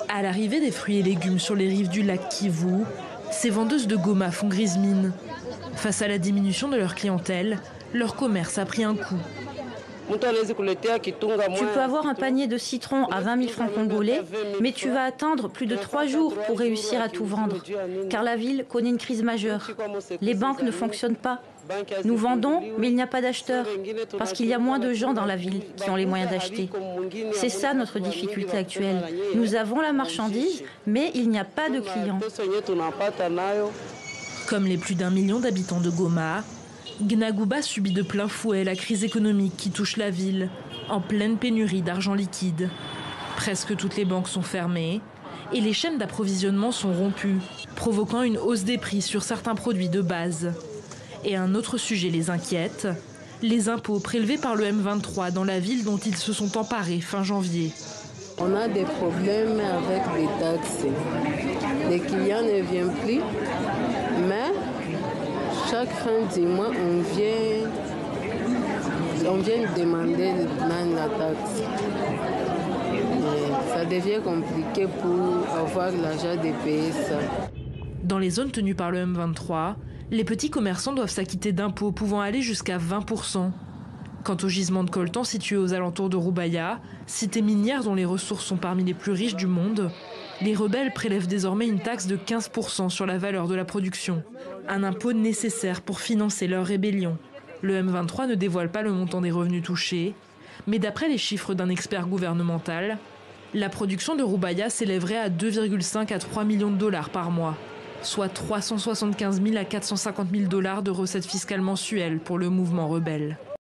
À l'arrivée des fruits et légumes sur les rives du lac Kivu, ces vendeuses de Goma font grise mine. Face à la diminution de leur clientèle, leur commerce a pris un coup. Tu peux avoir un panier de citrons à 20 000 francs congolais, mais tu vas attendre plus de 3 jours pour réussir à tout vendre, car la ville connaît une crise majeure. Les banques ne fonctionnent pas. Nous vendons, mais il n'y a pas d'acheteurs, parce qu'il y a moins de gens dans la ville qui ont les moyens d'acheter. C'est ça notre difficulté actuelle. Nous avons la marchandise, mais il n'y a pas de clients. Comme les plus d'1 million d'habitants de Goma, Gnaguba subit de plein fouet la crise économique qui touche la ville, en pleine pénurie d'argent liquide. Presque toutes les banques sont fermées et les chaînes d'approvisionnement sont rompues, provoquant une hausse des prix sur certains produits de base. Et un autre sujet les inquiète, les impôts prélevés par le M23 dans la ville dont ils se sont emparés fin janvier. On a des problèmes avec les taxes. Les clients ne viennent plus, mais chaque fin du mois, on vient demander la taxe. Et ça devient compliqué pour avoir l'argent de payer ça. Dans les zones tenues par le M23, les petits commerçants doivent s'acquitter d'impôts pouvant aller jusqu'à 20%. Quant au gisement de coltan situé aux alentours de Rubaya, cité minière dont les ressources sont parmi les plus riches du monde, les rebelles prélèvent désormais une taxe de 15% sur la valeur de la production. Un impôt nécessaire pour financer leur rébellion. Le M23 ne dévoile pas le montant des revenus touchés, mais d'après les chiffres d'un expert gouvernemental, la production de Rubaya s'élèverait à 2,5 à 3 millions de dollars par mois, soit 375 000 à 450 000 dollars de recettes fiscales mensuelles pour le mouvement rebelle.